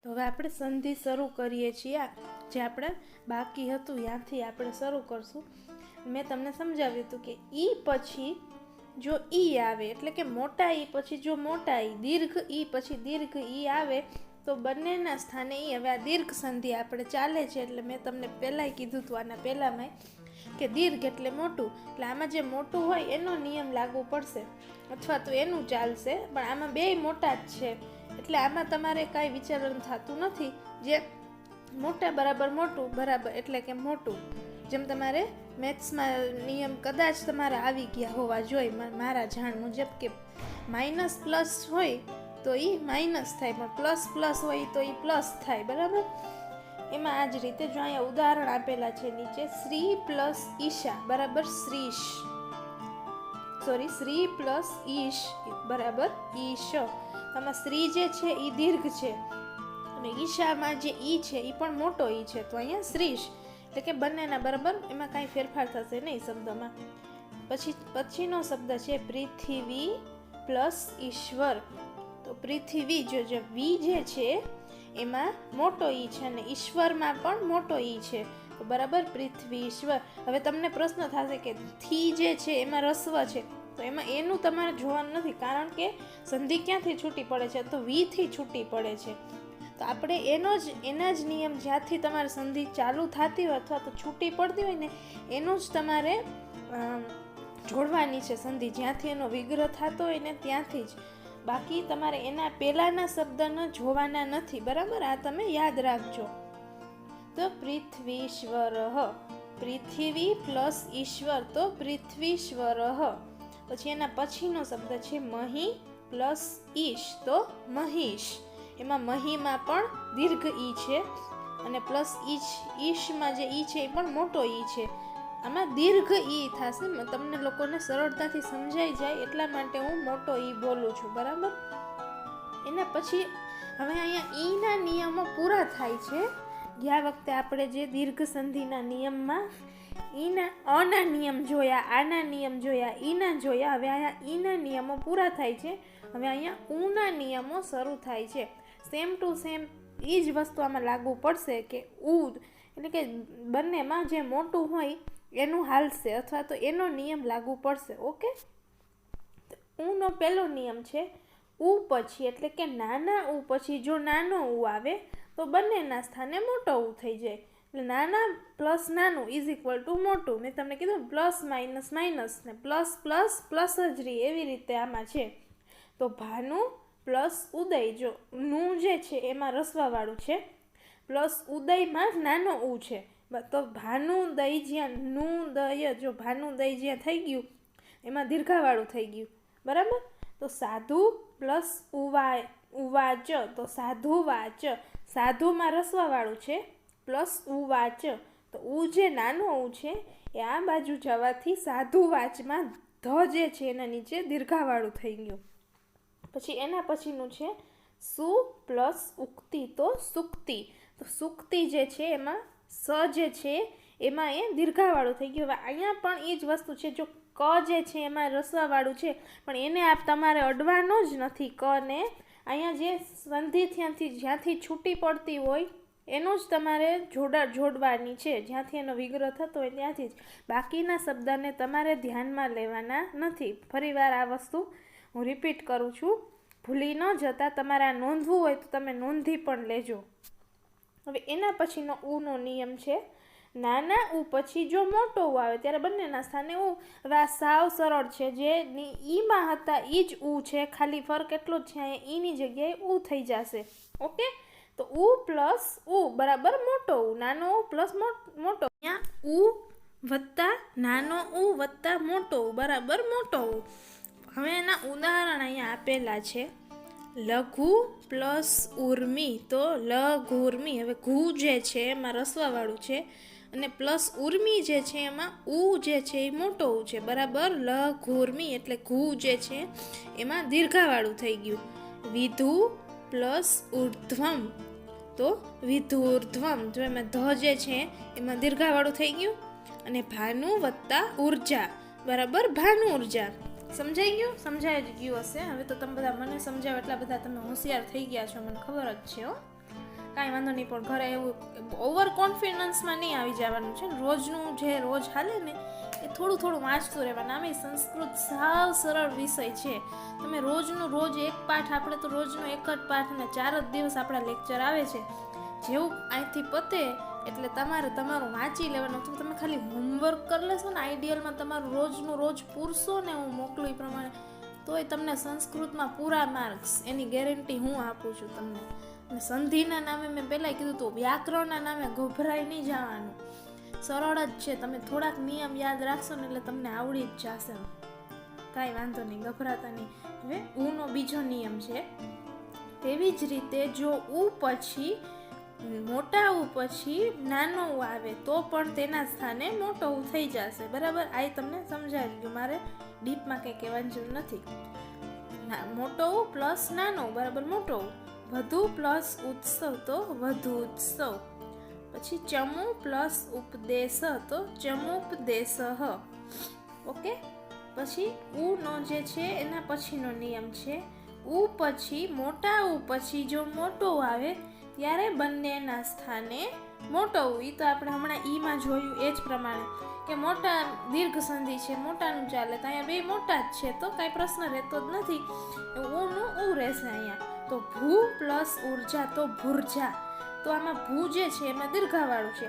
તો હવે આપણે સંધિ શરૂ કરીએ છીએ. જે આપણે બાકી હતું ત્યાંથી આપણે શરૂ કરશું. મેં તમને સમજાવ્યું હતું કે ઈ પછી જો ઈ આવે એટલે કે મોટા ઈ પછી જો મોટા ઈ, દીર્ઘ ઈ પછી દીર્ઘ ઈ આવે તો બંનેના સ્થાને ઈ. હવે આ દીર્ઘ સંધિ આપણે ચાલે છે એટલે મેં તમને પહેલાંય કીધું હતું આના પહેલાંમાં કે દીર્ઘ એટલે મોટું, એટલે આમાં જે મોટું હોય એનો નિયમ લાગુ પડશે અથવા તો એનું ચાલશે, પણ આમાં બેય મોટા જ છે એટલે આમાં તમારે કાંઈ વિચારણ થતું નથી. જે મોટા બરાબર મોટું બરાબર એટલે કે મોટું, જેમ તમારે મેથ્સમાં નિયમ કદાચ તમારા આવી ગયા હોવા જોઈએ મારા જાણ મુજબ કે માઇનસ પ્લસ હોય તો એ માઇનસ થાય, પણ પ્લસ પ્લસ હોય તો એ પ્લસ થાય, બરાબર. એમાં આ જ રીતે જો અહીંયા ઉદાહરણ આપેલા છે નીચે, શ્રી પ્લસ ઈશા બરાબર શ્રીશ, શ્રી પ્લસ ઈશ બરાબર ઈશ. આમાં શ્રી જે છે એ દીર્ઘ છે અને ઈશામાં જે ઈ છે એ પણ મોટો ઈ છે, તો અહીંયા શ્રીશ એટલે કે બંનેના બરાબર, એમાં કાંઈ ફેરફાર થશે નહીં શબ્દમાં. પછીનો શબ્દ છે પૃથ્વી પ્લસ ઈશ્વર. તો પૃથ્વી જે વી જે છે એમાં મોટો ઈ છે અને ઈશ્વરમાં પણ મોટો ઈ છે, તો બરાબર પૃથ્વી ઈશ્વર. હવે તમને પ્રશ્ન થશે કે થી જે છે એમાં રસ્વ છે, તો એમાં એનું તમારે જોવાનું નથી, કારણ કે સંધિ ક્યાંથી છૂટી પડે છે તો વી થી છૂટી પડે છે. તો આપણે એના જ નિયમ જ્યાંથી તમારે સંધિ ચાલુ થતી હોય અથવા તો છૂટી પડતી હોય ને એનું જ તમારે જોડવાની છે સંધિ, જ્યાંથી એનો વિગ્રહ થતો હોય ને ત્યાંથી જ. બાકી તમારે એના પહેલાંના શબ્દને જોવાના નથી, બરાબર. આ તમે યાદ રાખજો. તો પૃથ્વીશ્વર, પૃથ્વી પ્લસ ઈશ્વર તો પૃથ્વીશ્વર. પછી એના પછીનો શબ્દ છે મહી પ્લસ ઈશ તો મહીશ. એમાં મહીમાં પણ દીર્ઘ ઈ છે અને પ્લસ ઈશમાં જે ઈ છે એ પણ મોટો ઈ છે. આમાં દીર્ઘ ઈ થશે, તમને લોકોને સરળતાથી સમજાઈ જાય એટલા માટે હું મોટો ઈ બોલું છું, બરાબર. એના પછી હવે અહીંયા ઈના નિયમો પૂરા થાય છે. ગયા વખતે આપણે જે દીર્ઘ સંધિના નિયમમાં અના નિયમ જોયા, આના નિયમ જોયા, ઈના જોયા, હવે અહીંયા ઈના નિયમો પૂરા થાય છે. હવે અહીંયા ઉના નિયમો શરૂ થાય છે. સેમ ટુ સેમ એ જ વસ્તુ આમાં લાગુ પડશે કે ઉ એટલે કે બંનેમાં જે મોટું હોય એનું હાલશે અથવા તો એનો નિયમ લાગુ પડશે. ઓકે, ઉનો પહેલો નિયમ છે ઉ પછી એટલે કે નાના ઉ પછી જો નાનો ઉ આવે તો બંનેના સ્થાને મોટો ઉ થઈ જાય, એટલે નાના પ્લસ નાનું ઇઝ ઇક્વલ ટુ મોટું. મેં તમને કીધું પ્લસ માઇનસ માઇનસ ને પ્લસ પ્લસ પ્લસ જ રહી, એવી રીતે આમાં છે. તો ભાનુ પ્લસ ઉદય, જો નું જે છે એમાં રસવાવાળું છે, પ્લસ ઉદયમાં નાનો ઉ છે, તો ભાનુદય જ્યાં નું દય, જો ભાનુદય જ્યાં થઈ ગયું એમાં દીર્ઘાવાળું થઈ ગયું, બરાબર. તો સાધુ પ્લસ ઉવાચ તો સાધુ વાચ, સાધુમાં રસવાવાળું છે પ્લસ ઉવાચ, તો ઉ જે નાનો ઉ છે એ આ બાજુ જવાથી સાધુ વાચમાં ધ જે છે એના નીચે દીર્ઘાવાળું થઈ ગયું. પછી એના પછીનું છે સુ પ્લસ ઉક્તિ તો સુક્તિ, તો સુક્તિ જે છે એમાં સ જે છે એમાં એ દીર્ઘાવાળું થઈ ગયું. હવે અહીંયા પણ એ જ વસ્તુ છે, જો ક જે છે એમાં રસવાવાળું છે પણ એને આપ તમારે અડવાનો જ નથી કને, અહીંયા જે સંધિ જ્યાંથી છૂટી પડતી હોય એનું જ તમારે જોડવાની છે, જ્યાંથી એનો વિગ્રહ થતો હોય ત્યાંથી જ. બાકીના શબ્દને તમારે ધ્યાનમાં લેવાના નથી. ફરીવાર આ વસ્તુ હું રિપીટ કરું છું, ભૂલી ન જતા, તમારે આ નોંધવું હોય તો તમે નોંધી પણ લેજો. હવે એના પછીનો ઉનો નિયમ છે નાના ઉ પછી જો મોટો ઉ આવે ત્યારે બંનેના સ્થાને ઉ. હવે આ સાવ સરળ છે, જે ઈમાં હતા ઈ જ ઉ છે, ખાલી ફરક એટલો જ છે, અહીંયા ઈની જગ્યાએ ઉ થઈ જશે. ઓકે, તો ઉ પ્લસ ઉ બરાબર મોટો ઉ, નાનો ઉ પ્લસ મોટો, અહીંયા ઉ વત્તા નાનો ઉ વત્તા મોટો ઉ બરાબર મોટો ઉ. હવે એના ઉદાહરણ અહીંયા આપેલા છે, લઘુ પ્લસ ઉર્મી તો લઘુર્મી. હવે ઘુ જે છે એમાં રસવાવાળું છે અને પ્લસ ઉર્મી જે છે એમાં ઉ જે છે એ મોટો ઉ છે, બરાબર લઘુર્મી, એટલે ઘુ જે છે એમાં દીર્ઘાવાળું થઈ ગયું. વિધુ પ્લસ ઉર્ધ્વમ તો વિધુર્ધ્વમ, જો એમાં ધ જે છે એમાં દીર્ઘાવાળું થઈ ગયું. અને ભાનુ વત્તા ઉર્જા બરાબર ભાનુ ઉર્જા. સમજાઈ ગયું? સમજાઈ જ ગયું હશે. હવે તો તમે બધા મને સમજાવો એટલા બધા તમે હોશિયાર થઈ ગયા છો, મને ખબર જ છે. કાંઈ વાંધો નહીં, પણ ઘરે એવું ઓવર કોન્ફિડન્સમાં નહીં આવી જવાનું છે. રોજનું જે રોજ હાલે ને એ થોડું થોડું વાંચતું રહેવાનું. આમે સંસ્કૃત સાવ સરળ વિષય છે. તમે રોજનું રોજ એક પાઠ, આપણે તો રોજનો એક જ પાઠ અને 4 જ દિવસ આપણા લેક્ચર આવે છે. જેવું અહીંથી પતે એટલે તમારે તમારું વાંચી લેવાનું. તો તમે ખાલી હોમવર્ક કરી લેશો ને, આઈડિયલમાં તમારું રોજનું રોજ પૂરશો ને હું મોકલું એ પ્રમાણે, તોય તમને સંસ્કૃતમાં પૂરા માર્ક્સ, એની ગેરંટી હું આપું છું તમને. અને સંધિના નામે મેં પહેલાં કીધું હતું, વ્યાકરણના નામે ગભરાઈ નહીં જવાનું. સરળ જ છે. તમે થોડાક નિયમ યાદ રાખશો ને એટલે તમને આવડી જ જશે. કાંઈ વાંધો નહીં, ગભરાતા નહીં. હવે ઉનો બીજો નિયમ છે. તેવી જ રીતે જો ઉ પછી મોટા ઉ પછી નાનો ઉ આવે તો પણ તેના સ્થાને મોટો ઉ થઈ જશે. બરાબર, આ તમને સમજાવી ગયું, મારે ડીપમાં કંઈ કહેવાની જરૂર નથી. મોટો ઉ પ્લસ નાનો ઉ બરાબર મોટો ઉ. વધુ પ્લસ ઉત્સવ તો વધુ ઉત્સવ. પછી ચમુ પ્લસ ઉપદેશ તો ચમુપદેશ. ઓકે, પછી ઉ નો જે છે એના પછીનો નિયમ છે, ઉ પછી મોટા ઉ પછી જો મોટો આવે ત્યારે બંનેના સ્થાને મોટો ઉ. એ તો આપણે હમણાં ઈમાં જોયું એ જ પ્રમાણે કે મોટા દીર્ઘ સંધિ છે, મોટાનું ચાલે, તો અહીંયા બે મોટા જ છે તો કાંઈ પ્રશ્ન રહેતો જ નથી. ઉનું ઉ રહેશે અહીંયા. તો ભૂ પ્લસ ઉર્જા તો ભુર્જા. તો આમાં ભૂ જે છે એમાં દીર્ઘાવાળું છે,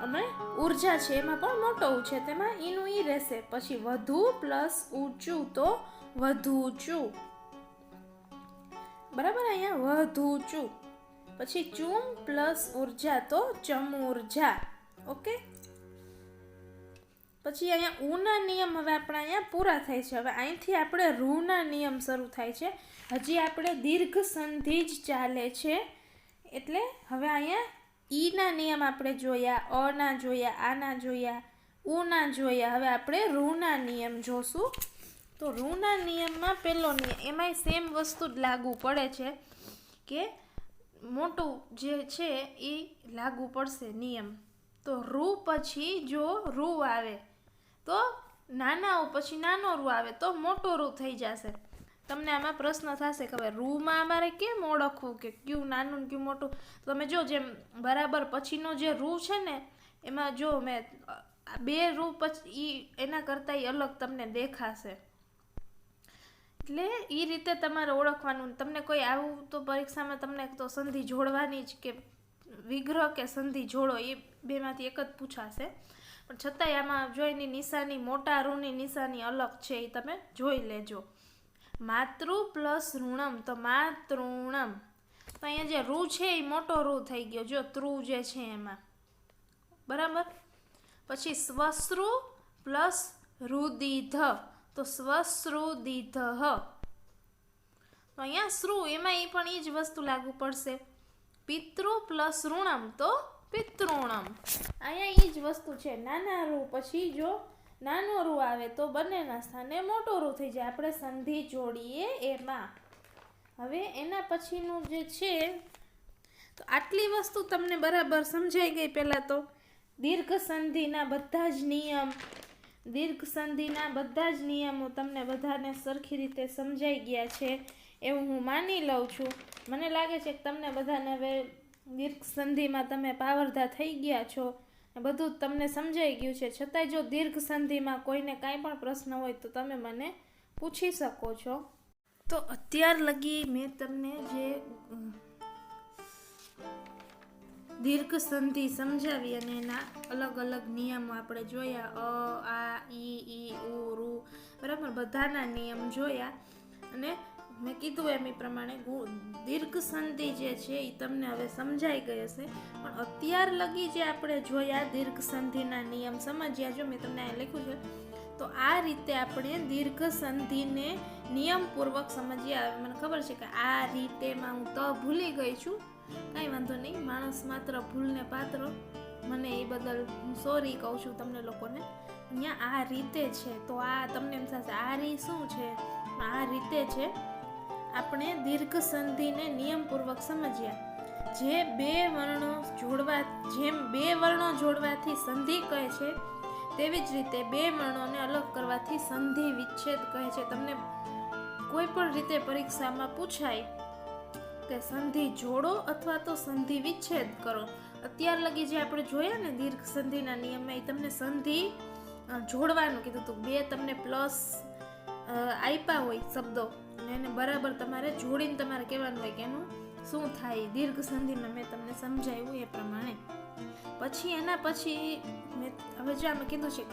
અને ઉર્જા છે એમાં પણ મોટો ઉ છે, તેમાં ઈનું ઈ રહેશે. પછી વધુ પ્લસ ઊંચું તો વધુ ઊંચું. બરાબર, અહીંયા વધુ ઊંચું. પછી ચૂમ પ્લસ ઉર્જા તો ચમુર્જા. ઓકે, પછી અહીંયા ઉના નિયમ હવે આપણા અહીંયા પૂરા થાય છે. હવે અહીંથી આપણે રૂના નિયમ શરૂ થાય છે. હજી આપણે દીર્ઘ સંધિ જ ચાલે છે. એટલે હવે અહીંયા ઈના નિયમ આપણે જોયા, અના જોયા, આના જોયા, ઉના જોયા. હવે આપણે રૂના નિયમ જોશું. તો રૂના નિયમમાં પહેલો નિયમ, એમાંય સેમ વસ્તુ જ લાગુ પડે છે કે મોટું જે છે એ લાગુ પડશે નિયમ. તો રૂ પછી જો રૂ આવે તો નાના ઉ પછી નાનો રૂ આવે તો મોટો રૂ થઈ જશે. તમને આમાં પ્રશ્ન થશે કે હવે રૂમાં અમારે કેમ ઓળખવું કે કયું નાનું ને કયું મોટું. તો તમે જો જેમ બરાબર પછીનો જે રૂ છે ને એમાં જો મેં બે રૂ પછી એના કરતાં અલગ તમને દેખાશે. એટલે એ રીતે તમારે ઓળખવાનું. તમને કોઈ આવું તો પરીક્ષામાં તમને તો સંધિ જોડવાની જ કે વિગ્રહ કે સંધિ જોડો એ બેમાંથી એક જ પૂછાશે. પણ છતાંય આમાં જો એની નિશાની મોટા રૂની નિશાની અલગ છે એ તમે જોઈ લેજો. માતૃ પ્લસ ઋણમ તો માતૃણમ. તો અહીંયા જે રૂ છે એ મોટો રૂ થઈ ગયો, જો ત્રુ જે છે એમાં. બરાબર, પછી સ્વશ્રુ પ્લસ રુદીધ તો સ્વશ્રુદીધ. તો અહીંયા શ્રુ એમાં એ પણ એ જ વસ્તુ લાગુ પડશે. પિતૃ પ્લસ ઋણમ તો પિતૃણમ. અહીંયા એ જ વસ્તુ છે. નાના રૂ પછી જો નાનો રૂ આવે તો બંનેના સ્થાને મોટો રૂ થઈ જાય. આપણે સંધિ જોડીએ એમાં. હવે એના પછીનું જે છે, તો આટલી વસ્તુ તમને બરાબર સમજાઈ ગઈ. પહેલાં તો દીર્ઘ સંધિના બધા જ નિયમ, દીર્ઘ સંધિના બધા જ નિયમો તમને બધાને સરખી રીતે સમજાઈ ગયા છે એવું હું માની લઉં છું. મને લાગે છે કે તમને બધાને હવે દીર્ઘ સંધિમાં તમે પાવરધા થઈ ગયા છો, બધું જ તમને સમજાઈ ગયું છે. છતાંય જો દીર્ઘ સંધિમાં કોઈને કાંઈ પણ પ્રશ્ન હોય તો તમે મને પૂછી શકો છો. તો અત્યાર લગી મેં તમને જે દીર્ઘ સંધિ સમજાવી અને એના અલગ અલગ નિયમો આપણે જોયા, અ, આ, ઈ, ઉ, રૂ, બરાબર, બધાના નિયમ જોયા. અને મેં કીધું એમ એ પ્રમાણે દીર્ઘ સંધિ જે છે એ તમને હવે સમજાઈ ગઈ હશે. પણ અત્યાર લગી જે આપણે જોયા દીર્ઘ સંધિના નિયમ સમજ્યા, જો મેં તમને અહીં લખ્યું છે, તો આ રીતે આપણે દીર્ઘ સંધિને નિયમપૂર્વક સમજ્યા. મને ખબર છે કે આ રીતેમાં હું તો ભૂલી ગઈ છું, કાંઈ વાંધો નહીં, માણસ માત્ર ભૂલને પાત્ર. મને એ બદલ હું સોરી કહું છું તમને લોકોને. અહીંયા આ રીતે છે તો આ તમને એમ થશે આ રી શું છે, આ રીતે છે. આપણે દીર્ઘ સંધિને નિયમપૂર્વક સમજ્યા. જેમ બે વર્ણો જોડવાથી સંધિ કહે છે, તેવી જ રીતે બે વર્ણોને અલગ કરવાથી સંધિ વિચ્છેદ કહે છે. તમને કોઈ પણ રીતે પરીક્ષામાં પૂછાય કે સંધિ જોડો અથવા તો સંધિ વિચ્છેદ કરો. અત્યાર લગી જે આપણે જોયા ને દીર્ઘ સંધિના નિયમમાં, એ તમને સંધિ જોડવાનું કીધું હતું. બે તમને પ્લસ આપ્યા હોય શબ્દો અને એને બરાબર તમારે જોડીને તમારે કહેવાનું હોય કે એનું શું થાય દીર્ઘ સંધિમાં. મેં તમને સમજાવ્યું એ પ્રમાણે. પછી એના પછી મેં હવે જે આમાં કીધું છે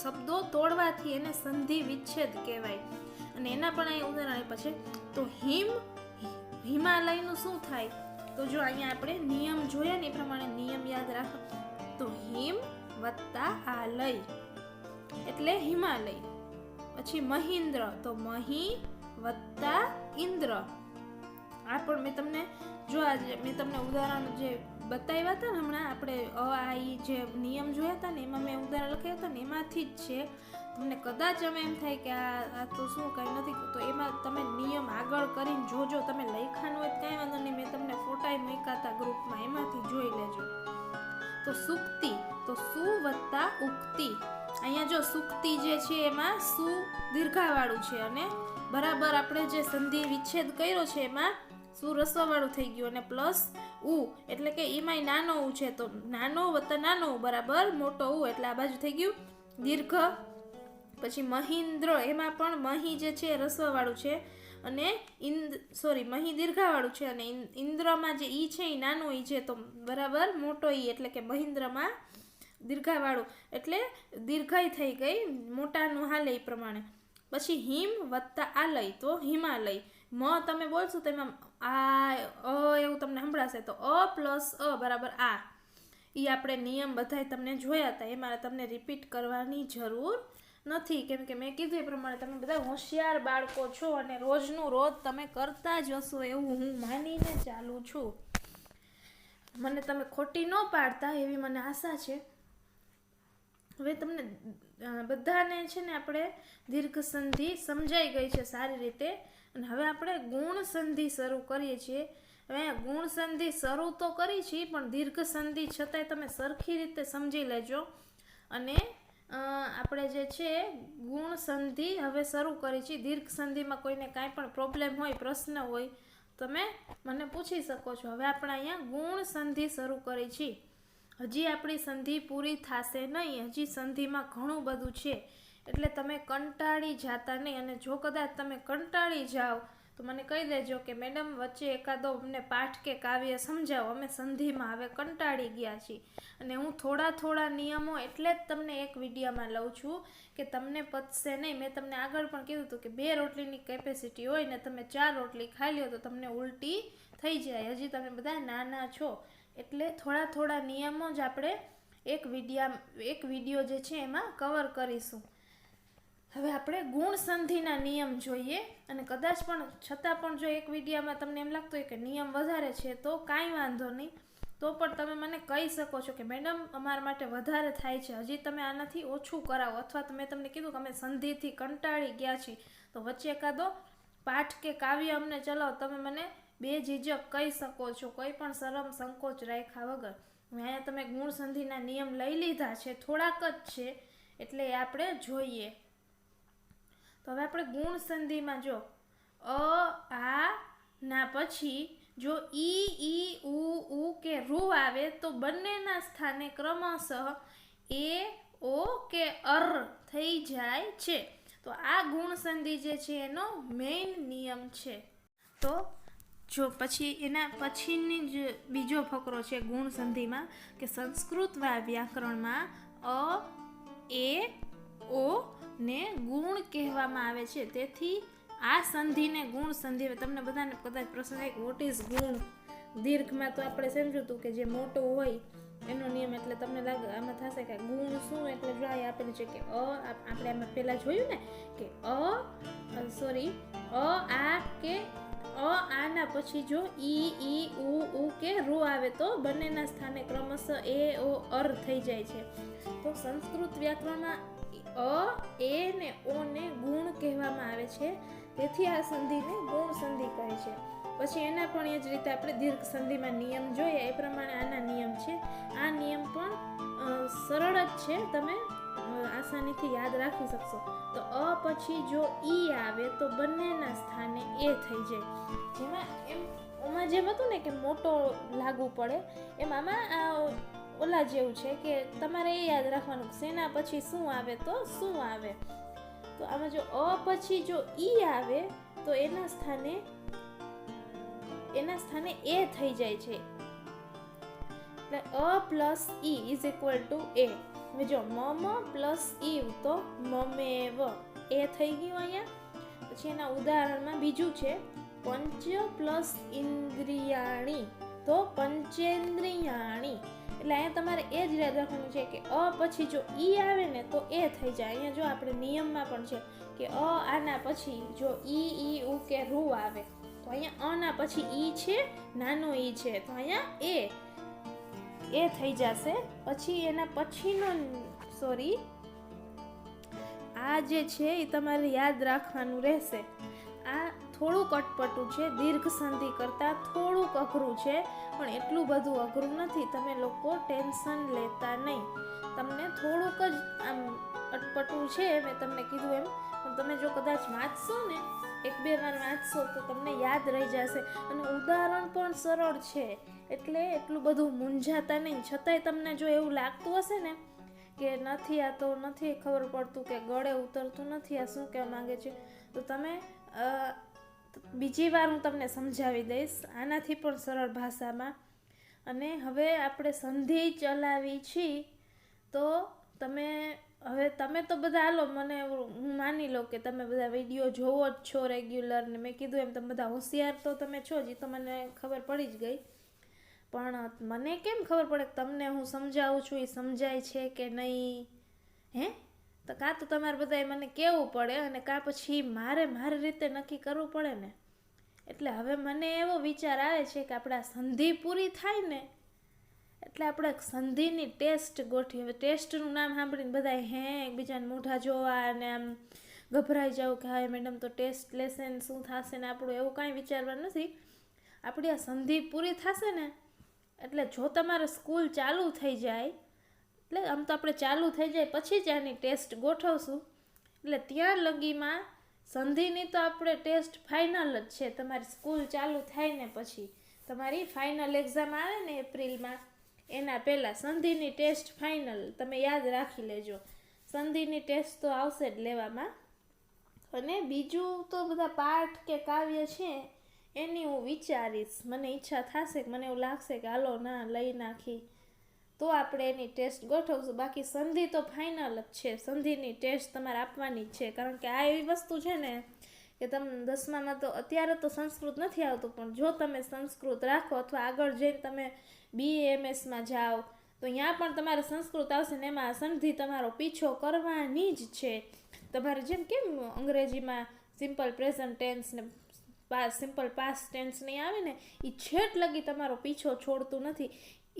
શબ્દો તોડવાથી એને સંધિ વિચ્છેદ કહેવાય. અને એના પણ અહીં ઉદાહરણ આપ્યા છે. તો હિમાલયનું શું થાય? તો જો અહીંયા આપણે નિયમ જોયા ને એ પ્રમાણે નિયમ યાદ રાખો. તો હિમ વત્તા આલય એટલે હિમાલય. પછી મહિન્દ્ર, તો મહી વત્તા ઇન્દ્ર. આ પણ મેં તમને જો આજે મેં તમને ઉદાહરણ જે બતાવ્યા હતા ને હમણાં આપણે આ જે નિયમ જોયા હતા ને એમાં મેં ઉદાહરણ લખ્યા હતા ને એમાંથી જ છે. તમને કદાચ અમે એમ થાય કે આ તો શું કંઈ નથી, તો એમાં તમે નિયમ આગળ કરીને જોજો. તમે લખાનું હોય કાંઈ વાંધો નહીં, મેં તમને ફોટા મૂક્યા હતા ગ્રુપમાં, એમાંથી જોઈ લેજો. તો સુક્તિ, તો સુ વત્તા ઉક્તિ. અહીંયા જો સુક્તિ જે છે એમાં સુ દીર્ઘાવાળું છે અને બરાબર આપણે જે સંધિ વિચ્છેદ કર્યો છે એમાં સુ રસવાવાળું થઈ ગયું અને પ્લસ ઉ એટલે કે એમાંય નાનો ઉ છે. તો નાનો વત્તા નાનો ઉ બરાબર મોટો ઉ એટલે આ બાજુ થઈ ગયું દીર્ઘ. પછી મહિન્દ્ર, એમાં પણ મહી જે છે રસવાવાળું છે અને મહી દીર્ઘાવાળું છે અને ઇન્દ્રમાં જે ઈ છે એ નાનો ઈ છે તો બરાબર મોટો ઈ એટલે કે મહિન્દ્રમાં દીર્ઘાવાળું એટલે દીર્ઘાઈ થઈ ગઈ, મોટાનું હાલે એ પ્રમાણે. પછી હિમ વત્તા આલય, તો હિમાલય. મ તમે બોલશો તો એમાં એવું તમને સંભળાશે. તો અ પ્લસ અ બરાબર આ. એ આપણે નિયમ બધાય તમને જોયા હતા, એમાં તમને રિપીટ કરવાની જરૂર નથી, કેમ કે મેં કીધું એ પ્રમાણે તમે બધા હોશિયાર બાળકો છો અને રોજનું રોજ તમે કરતા જ હશો એવું હું માનીને ચાલું છું. મને તમે ખોટી ન પાડતા એવી મને આશા છે. હવે તમને બધાને છે ને આપણે દીર્ઘ સંધિ સમજાઈ ગઈ છે સારી રીતે. અને હવે આપણે ગુણ સંધિ શરૂ કરીએ છીએ. હવે ગુણ સંધિ શરૂ તો કરી છે પણ દીર્ઘ સંધિ છતાંય તમે સરખી રીતે સમજી લેજો. અને આપણે જે છે ગુણ સંધિ હવે શરૂ કરી છે. દીર્ઘ સંધિમાં કોઈને કાંઈ પણ પ્રોબ્લેમ હોય, પ્રશ્ન હોય, તમે મને પૂછી શકો છો. હવે આપણે અહીંયા ગુણ સંધિ શરૂ કરી છે. હજી આપણી સંધિ પૂરી થશે નહીં, હજી સંધિમાં ઘણું બધું છે, એટલે તમે કંટાળી જાતા નહીં. અને જો કદાચ તમે કંટાળી જાઓ તો મને કહી દેજો કે મેડમ વચ્ચે એકાદો અમને પાઠ કે કાવ્ય સમજાવો, અમે સંધિમાં હવે કંટાળી ગયા છીએ. અને હું થોડા નિયમો એટલે જ તમને એક વિડીયોમાં લઉં છું કે તમને પચશે નહીં. મેં તમને આગળ પણ કીધું હતું કે 2 રોટલીની કેપેસિટી હોય ને તમે 4 રોટલી ખાઈ લો તો તમને ઉલટી થઈ જાય. હજી તમે બધા નાના છો એટલે થોડા નિયમો જ આપણે એક વિડીયો જે છે એમાં કવર કરીશું. હવે આપણે ગુણ સંધિના નિયમ જોઈએ. અને કદાચ પણ છતાં પણ જો એક વિડીયોમાં તમને એમ લાગતું હોય કે નિયમ વધારે છે તો કાંઈ વાંધો નહીં, તો પણ તમે મને કહી શકો છો કે મેડમ અમારા માટે વધારે થાય છે, હજી તમે આનાથી ઓછું કરાવો. અથવા તો મેં તમને કીધું કે અમે સંધિથી કંટાળી ગયા છીએ તો વચ્ચે એકાદો પાઠ કે કાવ્ય અમને ચલાવો. તમે મને બેઝિઝક કહી શકો છો, કોઈ પણ શરમ સંકોચ રાખ્યા વગર. અહીંયા તમે ગુણ સંધિના નિયમ લઈ લીધા છે, થોડાક જ છે એટલે એ આપણે જોઈએ. તો હવે આપણે ગુણ સંધિમાં જો આ ના પછી જો ઈ ઉ કે રૂ આવે તો બંનેના સ્થાને ક્રમશઃ એ ઓ કે અર થઈ જાય છે. તો આ ગુણ સંધિ જે છે એનો મેઇન નિયમ છે. તો જો પછી એના પછીની જ બીજો ફકરો છે ગુણ સંધિમાં કે સંસ્કૃત વ્યાકરણમાં અ એ ઓ ને ગુણ કહેવામાં આવે છે. તેથી આ સંધિને ગુણ સંધિ. હવે તમને બધાને કદાચ પ્રશ્ન થાય વોટ ઇઝ ગુણ? દીર્ઘમાં તો આપણે સમજ્યું હતું કે જે મોટું હોય એનો નિયમ, એટલે તમને લાગે આમાં થશે કે ગુણ શું? એટલે જો આ આપેલું છે કે આપણે આમાં પહેલાં જોયું ને કે આ કે આના પછી જો ઈ ઉ કે રૂ આવે તો બંનેના સ્થાને ક્રમશઃ એ ઓ અર થઈ જાય છે. તો સંસ્કૃત વ્યાકરણમાં એ ને ઓ ને ગુણ કહેવામાં આવે છે, તેથી આ સંધિને ગુણ સંધિ કહે છે. પછી એના પણ એ જ રીતે આપણે દીર્ઘ સંધિમાં નિયમ જોઈએ એ પ્રમાણે આના નિયમ છે. આ નિયમ પણ સરળ જ છે, તમે આસાનીથી યાદ રાખી શકશો. તો અ પછી જો ઈ આવે તો બંનેના સ્થાને એ થઈ જાય. જેમાં ઓમાં જેમ હતું ને કે મોટો લાગુ પડે, એમ આમાં ઓલા જેવું છે કે તમારે એ યાદ રાખવાનું શેના પછી શું આવે તો શું આવે. તો આમાં જો અ પછી જો ઈ આવે તો એના સ્થાને એ થઈ જાય છે. એટલે A plus E is equal to A. હવે જો મમ પ્લસ ઈવ તો મમેવ એ થઈ ગયું અહીંયા. પછી એના ઉદાહરણમાં બીજું છે પંચ પ્લસ ઇન્દ્રિયાણી તો પંચેન્દ્રિયાણી. એટલે અહીંયા તમારે એ જ યાદ રાખવાનું છે કે અ પછી જો ઈ આવે ને તો એ થઈ જાય. અહીંયા જો આપણે નિયમમાં પણ છે કે આના પછી જો ઈ ઉ કે રૂ આવે તો અહીંયા અના પછી ઈ છે, નાનો ઈ છે, તો અહીંયા એ થઈ જશે. પછી એના પછીનો આ જે છે એ તમારે યાદ રાખવાનું રહેશે. આ થોડુંક અટપટું છે, દીર્ઘ સંધિ કરતાં થોડુંક અઘરું છે, પણ એટલું બધું અઘરું નથી. તમે લોકો ટેન્શન લેતા નહીં. તમને થોડુંક જ આમ અટપટું છે, મેં તમને કીધું એમ, પણ તમે જો કદાચ વાંચશો ને 1-2 વાર વાંચશો તો તમને યાદ રહી જશે. અને ઉદાહરણ પણ સરળ છે, એટલે એટલું બધું મૂંઝાતા નહીં. છતાંય તમને જો એવું લાગતું હશે ને કે નથી આ તો નથી ખબર પડતું કે ગળે ઉતરતું નથી આ શું કહેવા માંગે છે, તો તમે બીજી વાર હું તમને સમજાવી દઈશ આનાથી પણ સરળ ભાષામાં. અને હવે આપણે સંધિ ચલાવી છીએ તો તમે તો બધા હાલો, મને હું માની લો કે તમે બધા વિડીયો જોવો જ છો રેગ્યુલર, ને મેં કીધું એમ તમે બધા હોશિયાર તો તમે છો જ, તો મને ખબર પડી જ ગઈ. પણ મને કેમ ખબર પડે કે તમને હું સમજાવું છું એ સમજાય છે કે નહીં? તો કાં તો તમારે બધાએ મને કહેવું પડે અને કાં પછી મારી રીતે નક્કી કરવું પડે ને. એટલે હવે મને એવો વિચાર આવે છે કે આપણા સંધિ પૂરી થાય ને એટલે આપણે સંધિની ટેસ્ટ ગોઠવી. હવે ટેસ્ટનું નામ સાંભળીને બધા એકબીજાને મોઢા જોવા અને આમ ગભરાઈ જાવ કે હા મેડમ તો ટેસ્ટ લેશે ને શું થશે ને, આપણું એવું કાંઈ વિચારવાનું નથી. આપણી આ સંધિ પૂરી થશે ને એટલે જો તમારે સ્કૂલ ચાલુ થઈ જાય, એટલે આમ તો આપણે ચાલુ થઈ જાય પછી જ આની ટેસ્ટ ગોઠવશું. એટલે ત્યાં લગીમાં સંધિની તો આપણે ટેસ્ટ ફાઇનલ જ છે. તમારી સ્કૂલ ચાલુ થાય ને પછી તમારી ફાઇનલ એક્ઝામ આવે ને એપ્રિલમાં, એના પહેલાં સંધિની ટેસ્ટ ફાઇનલ તમે યાદ રાખી લેજો. સંધિની ટેસ્ટ તો આવશે જ લેવામાં. અને બીજું તો બધા પાઠ કે કાવ્ય છે એની હું વિચારીશ. મને ઈચ્છા થશે કે મને એવું લાગશે કે હાલો ના લઈ નાખી તો આપણે એની ટેસ્ટ ગોઠવશું. બાકી સંધિ તો ફાઇનલ જ છે. સંધિની ટેસ્ટ તમારે આપવાની જ છે. કારણ કે આ એવી વસ્તુ છે ને કે તમે 10મામાં તો અત્યારે તો સંસ્કૃત નથી આવતું, પણ જો તમે સંસ્કૃત રાખો અથવા આગળ જઈને તમે BAMSમાં જાઓ તો ત્યાં પણ તમારે સંસ્કૃત આવશે ને એમાં સંધિ તમારો પીછો કરવાની જ છે. તમારે જેમ કેમ અંગ્રેજીમાં સિમ્પલ પ્રેઝન્ટ ટેન્સ ને સિમ્પલ પાસ્ટ ટેન્સ નહીં આવે ને, એ છેટ લગી તમારો પીછો છોડતું નથી.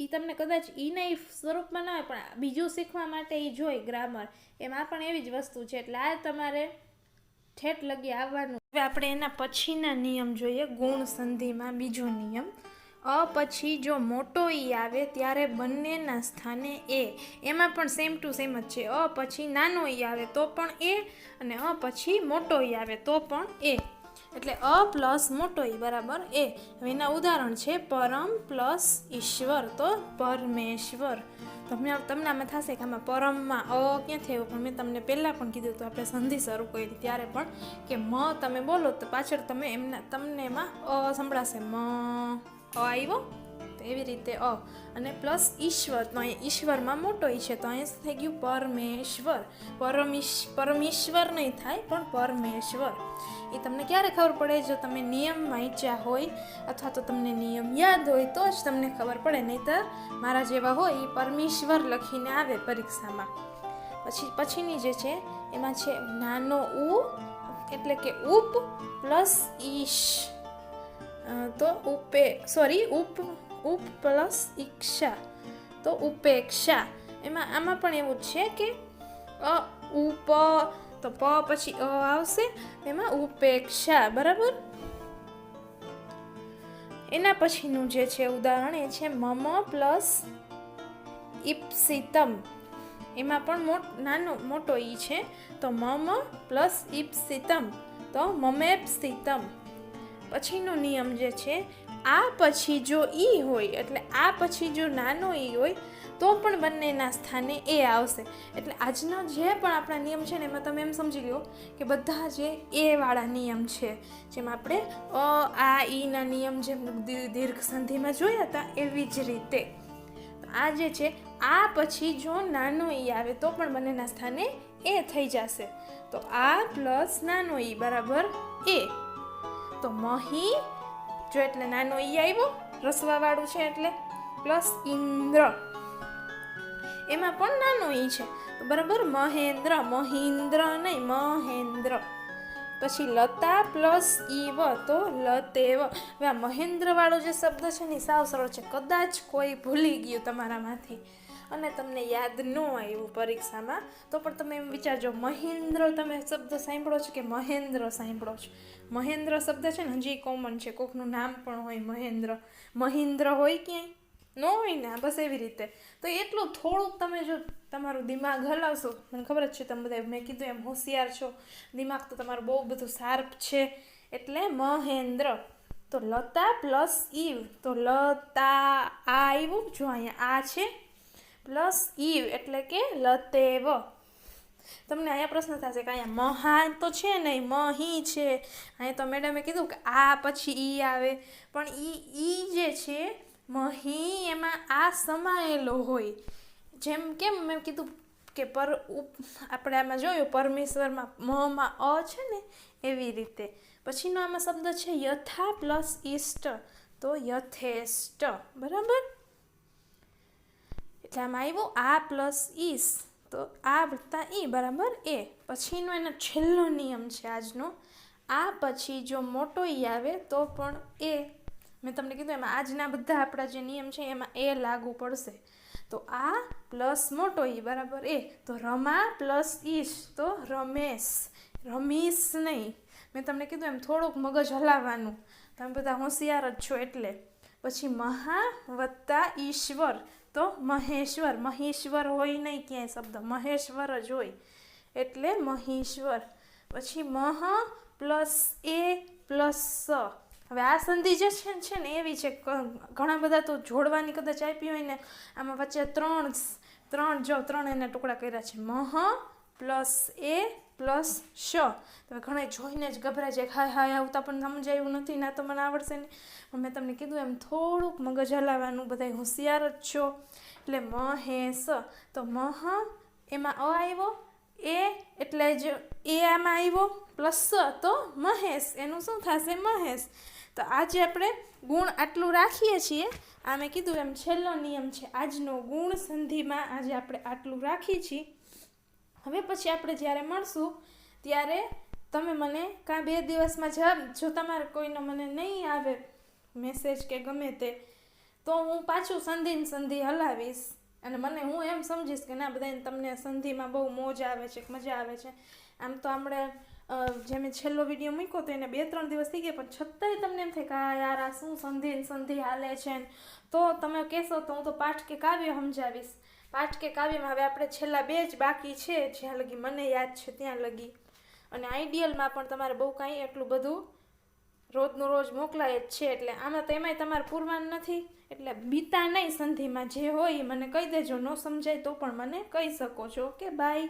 એ તમને કદાચ એના સ્વરૂપમાં ના હોય પણ બીજું શીખવા માટે એ જોઈ ગ્રામર, એમાં પણ એવી જ વસ્તુ છે. એટલે આ તમારે ઠેઠ લગી આવવાનું. હવે આપણે એના પછીના નિયમ જોઈએ. ગુણ સંધિમાં બીજો નિયમ, અ પછી જો મોટો ઈ આવે ત્યારે બંનેના સ્થાને એ. એમાં પણ સેમ ટુ સેમ જ છે. અ પછી નાનો ઈ આવે તો પણ એ, અને અ પછી મોટો ઈ આવે તો પણ એ. એટલે અ પ્લસ મોટો ઈ બરાબર એ. હવે એના ઉદાહરણ છે પરમ પ્લસ ઈશ્વર તો પરમેશ્વર. તમને આમાં થશે કે આમાં પરમમાં અ ક્યાંથી આવ્યો, પણ મેં તમને પહેલાં પણ કીધું હતું આપણે સંધિ શરૂ કરી ત્યારે પણ કે મ તમે બોલો તો પાછળ તમને એમાં અ સંભળાશે, મ આવ્યો તો એવી રીતે અ. અને પ્લસ ઈશ્વર તો અહીંયા ઈશ્વરમાં મોટો ઈ છે તો અહીંયા શું થઈ ગયું પરમેશ્વર. પરમેશ્વર નહીં થાય પણ પરમેશ્વર. એ તમને ક્યારે ખબર પડે? જો તમે નિયમ વાંચ્યા હોય અથવા તો તમને નિયમ યાદ હોય તો જ તમને ખબર પડે, નહીંતર મારા જેવા હોય એ પરમેશ્વર લખીને આવે પરીક્ષામાં. પછીની જે છે એમાં છે નાનો ઉ એટલે કે ઉપ પ્લસ ઈશ તો ઉપ પ્લસ ઈક્ષા તો ઉપેક્ષા. આમાં પણ એવું છે કે ઉપ તો પ પછી અ આવશે એમાં ઉપેક્ષા બરાબર. એના પછીનું જે છે ઉદાહરણ એ છે મમ પ્લસ ઈપ્સિતમ એમાં પણ નાનો મોટો ઈ છે, તો મમ પ્લસ ઈપ્સિતમ, તો મમેપ્સિતમ. પછીનો નિયમ જે છે, આ પછી જો ઈ હોય એટલે આ પછી જો નાનો ઈ હોય તો પણ બંનેના સ્થાને એ આવશે. એટલે આજનો જે પણ આપણા નિયમ છે ને એમાં તમે એમ સમજી લો કે બધા જે એ વાળા નિયમ છે, જેમ આપણે આ ઈના નિયમ જેમ દીર્ઘ સંધિમાં જોયા હતા એવી જ રીતે આ જે છે, આ પછી જો નાનો ઈ આવે તો પણ બંનેના સ્થાને એ થઈ જશે. તો આ પ્લસ નાનો ઈ બરાબર એ. તો મહી જો એટલે નાનો ઈ આવ્યો, રસવા વાળું છે એટલે, પ્લસ ઇન્દ્ર, એમાં પણ નાનો ઈ છે તો બરાબર મહેન્દ્ર, મહિન્દ્ર નહીં મહેન્દ્ર. પછી લતા પ્લસ ઈવ તો લતેવ. હવે આ મહેન્દ્ર વાળો જે શબ્દ છે ને સાવ સરળ છે, કદાચ કોઈ ભૂલી ગયું તમારામાંથી અને તમને યાદ ન આવ્યું પરીક્ષામાં તો પણ તમે એમ વિચારજો, મહેન્દ્ર તમે શબ્દ સાંભળો છો કે મહેન્દ્ર સાંભળો છો? મહેન્દ્ર શબ્દ છે ને હજી કોમન છે, કોકનું નામ પણ હોય મહેન્દ્ર, મહિન્દ્ર હોય ક્યાંય ન હોય ને, બસ એવી રીતે. તો એટલું થોડુંક તમે જો તમારું દિમાગ હલાવશો, મને ખબર જ છે તમે બધા મેં કીધું એમ હોશિયાર છો, દિમાગ તો તમારું બહુ બધું શાર્પ છે, એટલે મહેન્દ્ર. તો લતા પ્લસ ઈવ તો લતા આ આવ્યું, જો અહીંયા આ છે, પ્લસ ઈવ એટલે કે લતેવ. તમને અહીંયા પ્રશ્ન થશે કે અહીંયા મહા તો છે નહીં, મહી છે. અહીંયા તો મેડમે કીધું કે આ પછી ઈ આવે, પણ ઈ જે છે મહી એમાં આ સમાયેલો હોય. જેમ કેમ મેં કીધું કે આપણે આમાં જોયું પરમેશ્વરમાં મમાં અ છે ને એવી રીતે. પછીનો આમાં શબ્દ છે યથા પ્લસ ઈષ્ટ તો યથેષ્ટ, બરાબર. એટલે આમાં આવ્યું આ પ્લસ ઈસ તો આ વત્તા ઈ બરાબર એ. પછીનો એનો છેલ્લો નિયમ છે આજનો, આ પછી જો મોટો ઈ આવે તો પણ એ. મેં તમને કીધું એમાં આજના બધા આપણા જે નિયમ છે એમાં એ લાગુ પડશે. તો આ પ્લસ મોટો ઈ બરાબર એ. તો રમા પ્લસ ઈશ તો રમેશ, રમીશ નહીં. મેં તમને કીધું એમ થોડુંક મગજ હલાવવાનું, તમે બધા હોશિયાર જ છો એટલે. પછી મહા વત્તા ઈશ્વર તો મહેશ્વર, મહેશ્વર હોય નહીં ક્યાંય શબ્દ, મહેશ્વર જ હોય એટલે મહેશ્વર. પછી મહ પ્લસ એ પ્લસ સ. હવે આ સંધિ જે છે ને એવી છે, ઘણા બધા તો જોડવાની કદાચ આપી હોય ને, આમાં વચ્ચે ત્રણ એના ટુકડા કર્યા છે, મહ પ્લસ એ પ્લસ શ. તો ઘણા જોઈને જ ગભરાય છે, હાય આવતા પણ સમજાયું નથી, ના તો મને આવડશે ને. મેં તમને કીધું એમ થોડુંક મગજ હલાવવાનું, બધા હોશિયાર જ છો એટલે મહેશ. તો મહ એમાં અ આવ્યો, એ એટલે જ એ આમાં આવ્યો, પ્લસ તો મહેશ, એનું શું થશે મહેશ. તો આજે આપણે ગુણ આટલું રાખીએ છીએ. આ મેં કીધું એમ છેલ્લો નિયમ છે આજનો ગુણ સંધિમાં, આજે આપણે આટલું રાખીએ છીએ. હવે પછી આપણે જ્યારે મળશું ત્યારે તમે મને કાં 2 દિવસમાં જવાબ, જો તમારે કોઈનો મને નહીં આવે મેસેજ કે ગમે તે, તો હું પાછું સંધિ હલાવીશ અને હું એમ સમજીશ કે ના બધાને તમને સંધિમાં બહુ મોજ આવે છે, મજા આવે છે. આમ તો આપણે જે મેં છેલ્લો વિડીયો મૂક્યો તો એને 2-3 દિવસ થઈ ગયા, પણ છતાંય તમને એમ થાય કે આ યાર આ શું સંધિ હાલે છે ને, તો તમે કહેશો તો હું તો પાઠ કે કાવ્ય સમજાવીશ. પાઠ કે કાવ્યમાં હવે આપણે છેલ્લા 2 જ બાકી છે, જ્યાં લગી મને યાદ છે ત્યાં લગી. અને આઈડિયલમાં પણ તમારે બહુ કાંઈ એટલું બધું રોજનું રોજ મોકલાય જ છે, એટલે આમાં તો એમાંય તમારે પૂરવાનું નથી. એટલે બીતા નહીં સંધિમાં જે હોય એ મને કહી દેજો, ન સમજાય તો પણ મને કહી શકો છો. Okay, by.